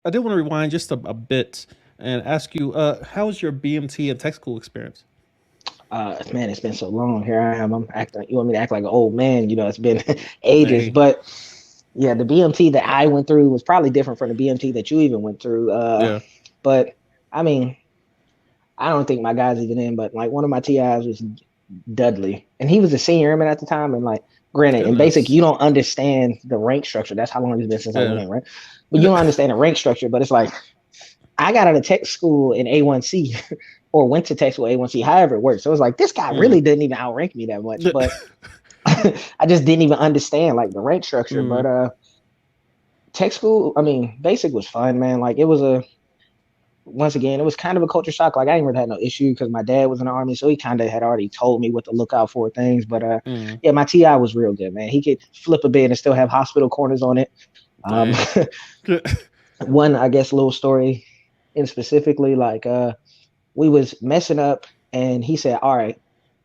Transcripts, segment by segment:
I did want to rewind just a bit and ask you, how was your BMT and tech school experience? Man, it's been so long. Here I am. I'm acting. You want me to act like an old man? It's been ages. Hey, But yeah, the BMT that I went through was probably different from the BMT that you even went through. yeah, But I mean, I don't think my guy's even in. But like one of my TIs was Dudley, and he was a senior airman at the time. And like, granted, in basic, you goodness, don't understand the rank structure. That's how long it's been since I went yeah, in, right? But you don't understand the rank structure. But it's like I got out of tech school in A1C or went to tech school A1C, however it works. So it was like this guy mm. really didn't even outrank me that much, but I just didn't even understand like the rank structure. But mm. tech school, I mean, basic was fun, man. Like it was a once again, it was kind of a culture shock. Like I ain't really had no issue because my dad was in the army, so he kind of had already told me what to look out for things. But Mm. yeah, my TI was real good, man. He could flip a bed and still have hospital corners on it. Um, Dang. one, I guess, little story in specifically, like we was messing up, and he said, "All right,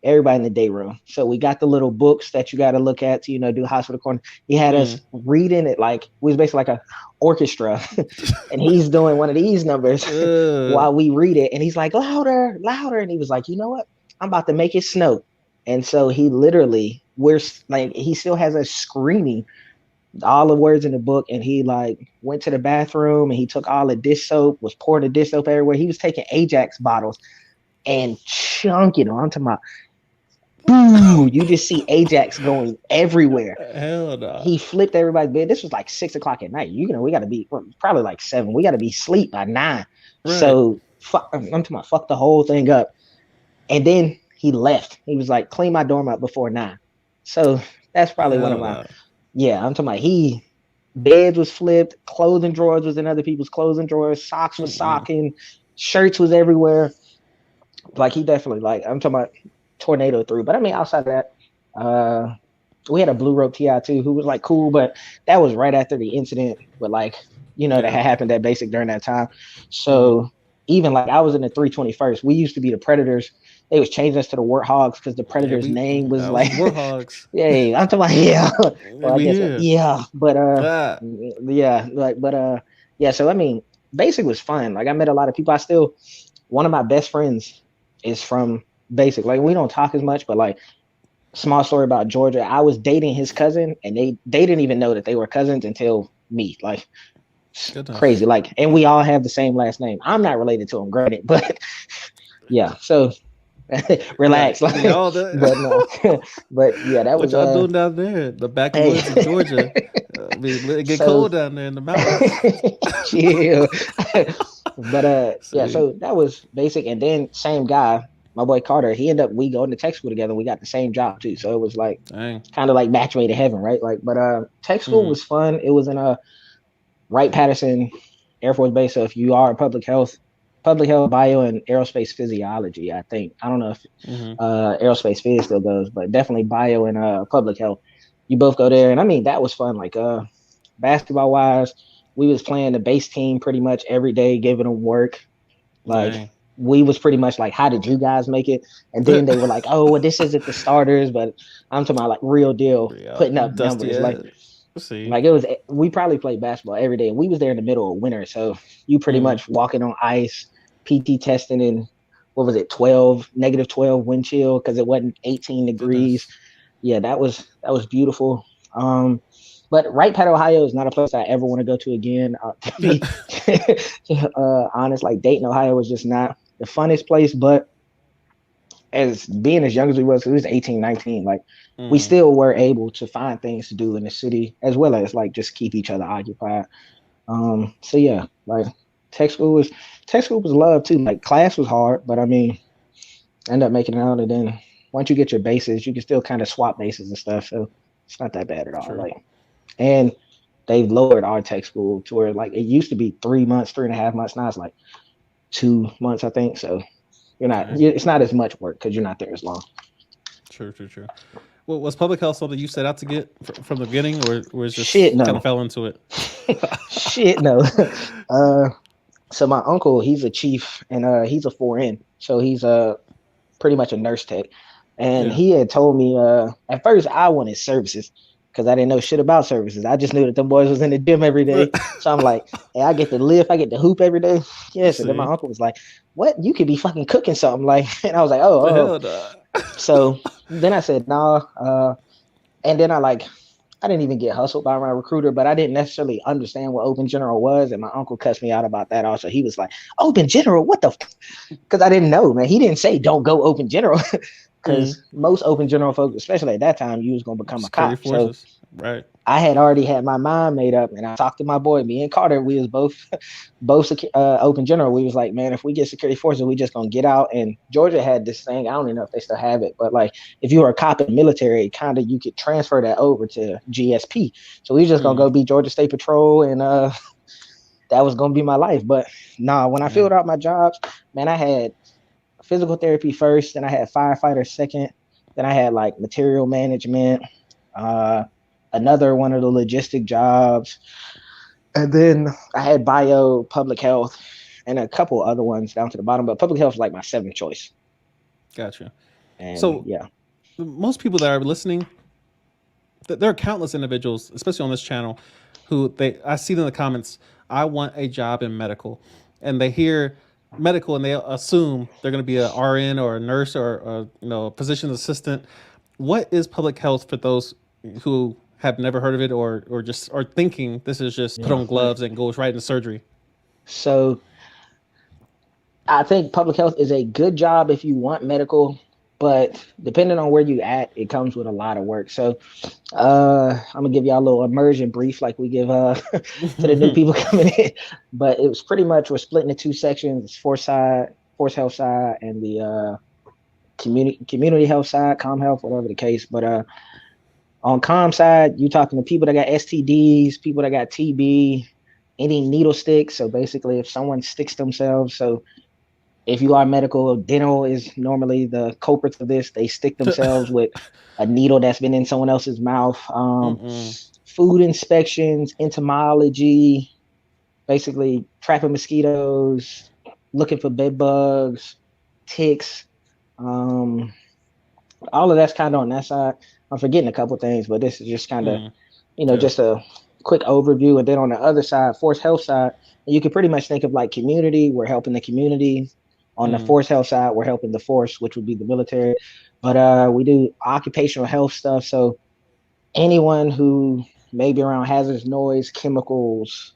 everybody in the day room." So we got the little books that you got to look at to, do hospital corner. He had us Mm. reading it like we was basically like a orchestra, and he's doing one of these numbers Uh, while we read it, and he's like, "Louder, louder," and he was like, "You know what? I'm about to make it snow." And so he literally, we're like, he still has us screaming all the words in the book, and he like went to the bathroom and he took all the dish soap, was pouring the dish soap everywhere. He was taking Ajax bottles and chunking them. I'm talking about, boo! You just see Ajax going everywhere. hell no. He flipped everybody's bed. This was like 6 o'clock at night. We got to be probably like 7. We got to be asleep by 9. Right. So I'm talking about fuck the whole thing up. And then he left. He was like, clean my dorm up before 9. So that's probably one of Hell my, no. yeah, I'm talking about he beds was flipped, clothing drawers was in other people's clothing drawers, socks was Mm-mm. socking, shirts was everywhere. Like he definitely like I'm talking about tornado through. But I mean outside of that, uh we had a blue rope TI too who was like cool, but that was right after the incident with like, that Yeah. had happened at basic during that time. Mm. So even like I was in the 321st. We used to be the Predators. They was changing us to the Warthogs because the Yeah, Predators we name was I was like, the Warhogs. yeah, I'm talking about, yeah. Yeah, Well, I we guess here. yeah, but Ah. yeah, like but yeah. So I mean, basic was fun. Like I met a lot of people. I still one of my best friends is from basic. Like we don't talk as much, but like small story about Georgia. I was dating his cousin, and they didn't even know that they were cousins until me. Like crazy. Goodness. Like, and we all have the same last name. I'm not related to him, granted, but yeah. So Yeah, relax. Like, y'all the but no, but yeah, that what was y'all doing down there? The hey. backwoods of Georgia. I mean, it get So cold down there in the mountains. chill. But yeah, See. so that was basic. And then same guy, my boy Carter, he ended up we go into tech school together. We got the same job too. So it was like Dang. kind of like match made in heaven, right? Like, but tech school Mm. was fun. It was in a Wright Patterson Air Force Base. So if you are public health, bio, and aerospace physiology, I think. I don't know if Mm-hmm. aerospace phys still goes, but definitely bio and public health. You both go there, and I mean that was fun. Like basketball wise, we was playing the base team pretty much every day, giving them work. Like Dang. we was pretty much like, how did you guys make it? And then they were like, oh, well, this isn't the starters, but I'm talking about like real deal Yeah, putting up dusty numbers. ass. See. Like it was, we probably played basketball every day. We was there in the middle of winter, so you pretty Mm. much walking on ice, PT testing in what was it, 12 -12 wind chill because it wasn't 18 degrees. Goodness. Yeah, that was beautiful. Um, but Wright Pat, Ohio is not a place I ever want to go to again. To be honest, like Dayton, Ohio was just not the funnest place. But as being as young as we was, 'cause we was 18, 19, like we Mm. still were able to find things to do in the city as well as like just keep each other occupied. So yeah, like tech school was tech school was love too. Like class was hard, but I mean, end up making it out, and then once you get your bases, you can still kind of swap bases and stuff. So it's not that bad at all. True. Like, and they've lowered our tech school to where like it used to be 3 months, 3.5 months. Now it's like 2 months, I think. So Dang. it's not as much work because you're not there as long. True. True. True. Well, was public health something you set out to get from the beginning, or is Shit, just kind of no. fell into it? Shit, no. uh, so my uncle, he's a chief, and he's a 4N, so he's pretty much a nurse tech. And Yeah. he had told me at first I wanted services. because I didn't know shit about services. I just knew that them boys was in the gym every day. So I'm like, hey, I get to lift, I get to hoop every day. Yes. And then my See, uncle was like, what? You could be fucking cooking something. Like, and I was like, the oh. hell, dog. So then I said, no. And then I didn't even get hustled by my recruiter, but I didn't necessarily understand what Open General was. And my uncle cussed me out about that also. He was like, Open General, what the? Because I didn't know, man. He didn't say don't go Open General. Because most Open General folks, especially at that time, you was going to become a Security cop. So forces, right? I had already had my mind made up, and I talked to my boy, me and Carter. We was both Open General. We was like, man, if we get security forces, we just gonna get out. And Georgia had this thing. I don't even know if they still have it, but like if you were a cop in the military, kind of you could transfer that over to GSP. So we was just gonna go be Georgia State Patrol, and that was gonna be my life. But nah, when I filled out my jobs, man, I had physical therapy first, then I had firefighter second, then I had like material management. Another one of the logistic jobs. And then I had bio, public health, and a couple other ones down to the bottom. But public health was like my seventh choice. Gotcha. And So yeah. most people that are listening, there are countless individuals, especially on this channel, who I see in the comments, I want a job in medical, and they hear medical and they assume they're going to be a RN or a nurse or a physician assistant. What is public health for those who have never heard of it or just are thinking this is just put on gloves and goes right into surgery? So I think public health is a good job if you want medical, but depending on where you at, it comes with a lot of work. So I'm gonna give y'all a little immersion brief like we give to the new people coming in. But it was pretty much we're split into two sections. It's force health side, and the community health side, com health, whatever the case. But on com side, you're talking to people that got STDs, people that got TB, any needle sticks. So basically, if someone sticks themselves, so if you are medical, dental is normally the culprits of this. They stick themselves with a needle that's been in someone else's mouth. Food inspections, entomology, basically trapping mosquitoes, looking for bed bugs, ticks. All of that's kind of on that side. I'm forgetting a couple things, but this is just kind of, just a quick overview. And then on the other side, force health side, you can pretty much think of like community. We're helping the community. On the force health side, we're helping the force, which would be the military. But we do occupational health stuff. So anyone who may be around hazardous noise, chemicals,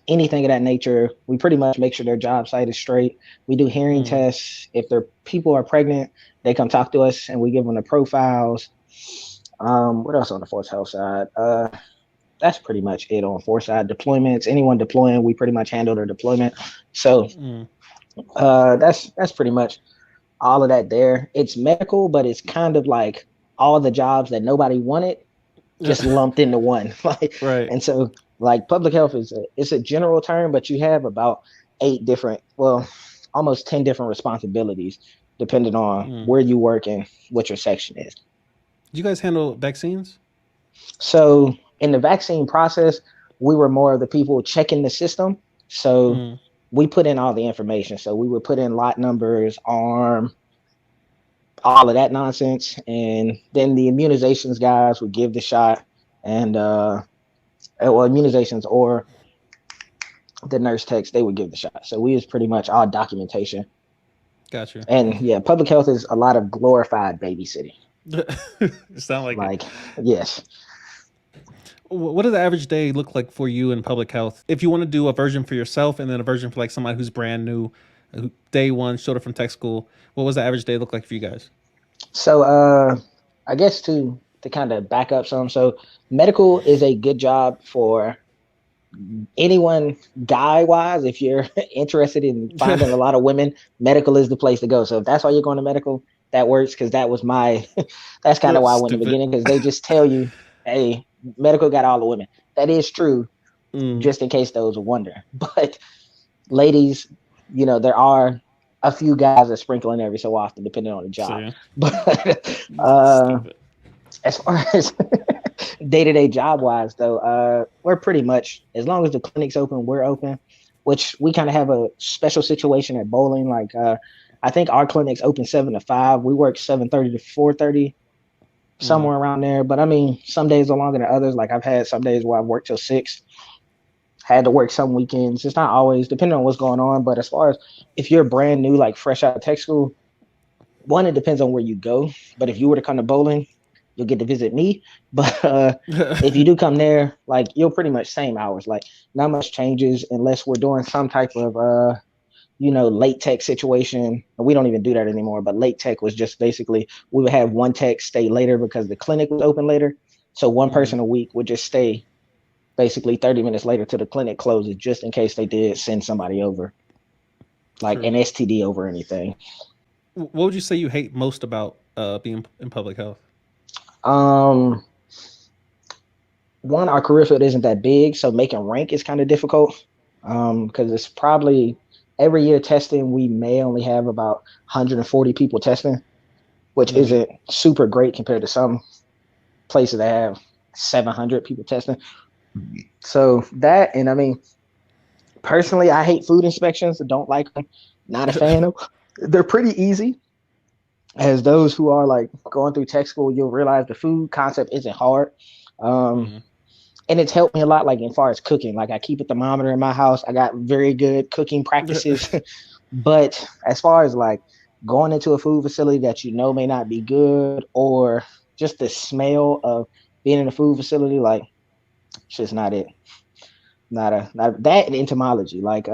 anything of that nature, we pretty much make sure their job site is straight. We do hearing tests. If their people are pregnant, they come talk to us and we give them the profiles. What else on the force health side? That's pretty much it on force side. Deployments, anyone deploying, we pretty much handle their deployment. So that's pretty much all of that there. It's medical, but it's kind of like all the jobs that nobody wanted just lumped into one. Right. And so like public health it's a general term, but you have about 8 different, almost 10 different responsibilities depending on where you work and what your section is. Do you guys handle vaccines? So in the vaccine process, we were more of the people checking the system. So we put in all the information. So we would put in lot numbers, arm, all of that nonsense. And then the immunizations guys would give the shot and, immunizations or the nurse techs, they would give the shot. So we was pretty much all documentation. Gotcha. And yeah, public health is a lot of glorified babysitting. Sound like it. Yes. What does the average day look like for you in public health? If you want to do a version for yourself and then a version for like somebody who's brand new, day one, showed up from tech school, what was the average day look like for you guys? So I guess to kind of back up some, so medical is a good job for anyone guy wise. If you're interested in finding a lot of women, medical is the place to go. So if that's why you're going to medical, that works, because that was that's kind of why I went in the beginning, because they just tell you, hey, medical got all the women. That is true, just in case those are wondering. But ladies, there are a few guys that sprinkle in every so often, depending on the job. But as far as day-to-day job-wise, though, we're pretty much, as long as the clinic's open, we're open, which we kind of have a special situation at bowling. Like, I think our clinic's open 7 to 5. We work 7:30 to 4:30. Mm. somewhere around there. But I mean, some days are longer than others. Like I've had some days where I've worked till 6, had to work some weekends. It's not always depending on what's going on. But as far as if you're brand new, like fresh out of tech school, one, it depends on where you go. But if you were to come to bowling, you'll get to visit me. But if you do come there, like you'll pretty much same hours. Like not much changes unless we're doing some type of late tech situation. We don't even do that anymore. But late tech was just basically we would have one tech stay later because the clinic was open later. So one Mm. person a week would just stay basically 30 minutes later till the clinic closes, just in case they did send somebody over, like True. an STD over anything. What would you say you hate most about being in public health? Um, One, our career field isn't that big, so making rank is kind of difficult. Because it's probably every year testing, we may only have about 140 people testing, which Mm. isn't super great compared to some places that have 700 people testing. So that, and I mean, personally, I hate food inspections. I don't like them. Not a fan of. They're pretty easy. As those who are like going through tech school, you'll realize the food concept isn't hard. Um, Mm. and it's helped me a lot, like as far as cooking. Like I keep a thermometer in my house. I got very good cooking practices. But as far as like going into a food facility that you know may not be good, or just the smell of being in a food facility, like it's just not it. Not that and entomology. Like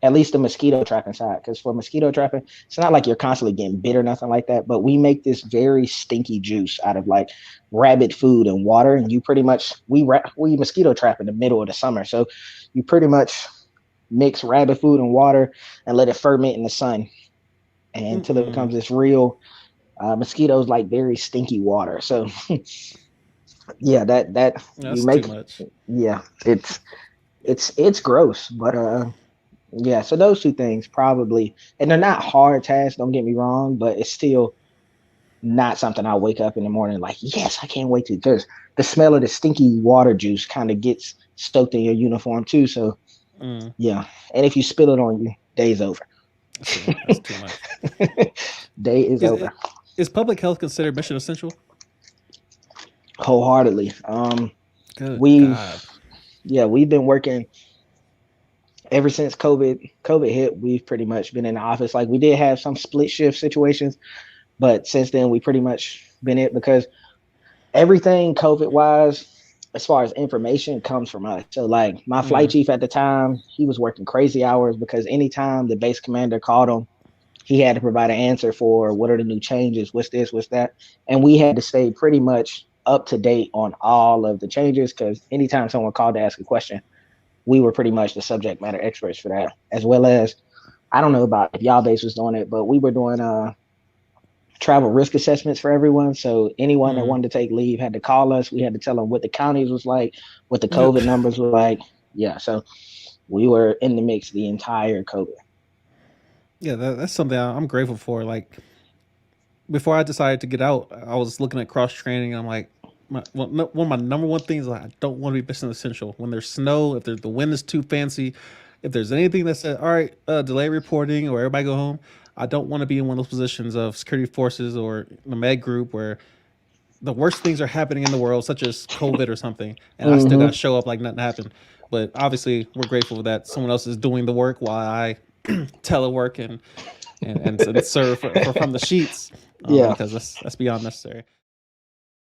at least the mosquito trapping side. Because for mosquito trapping, it's not like you're constantly getting bit or nothing like that. But we make this very stinky juice out of like rabbit food and water, and you pretty much we mosquito trap in the middle of the summer, so you pretty much mix rabbit food and water and let it ferment in the sun until it Mm-mm. becomes this real mosquitoes like very stinky water. So yeah, that you That's too make much. yeah, it's gross, but yeah, so those two things probably, and they're not hard tasks, don't get me wrong, but it's still not something I wake up in the morning like, yes, I can't wait to, because the smell of the stinky water juice kind of gets stoked in your uniform too. So Mm. yeah, and if you spill it on you, day's over. See, that's too much. Day is Is over it is public health considered mission essential? wholeheartedly. Good We've God. yeah, we've been working ever since COVID hit. We've pretty much been in the office. Like we did have some split shift situations, but since then we pretty much been it, because everything COVID wise, as far as information, comes from us. So like my flight Mm. chief at the time, he was working crazy hours because anytime the base commander called him, he had to provide an answer for what are the new changes, what's this, what's that, and we had to stay pretty much up to date on all of the changes, because anytime someone called to ask a question, we were pretty much the subject matter experts for that, as well as I don't know about if y'all base was doing it, but we were doing travel risk assessments for everyone. So anyone that Mm. wanted to take leave had to call us. We had to tell them what the counties was like, what the COVID numbers were like. Yeah, so we were in the mix the entire COVID. Yeah, that's something I'm grateful for. Like before I decided to get out, I was looking at cross training. I'm like, one of my number one things is like, I don't want to be mission essential. When there's snow, if the wind is too fancy, if there's anything that says, all right, delay reporting or everybody go home, I don't want to be in one of those positions of security forces or the med group where the worst things are happening in the world, such as COVID or something, and I still got to Mm-hmm. show up like nothing happened. But obviously, we're grateful that someone else is doing the work while I telework and serve from the sheets Yeah. because that's beyond necessary.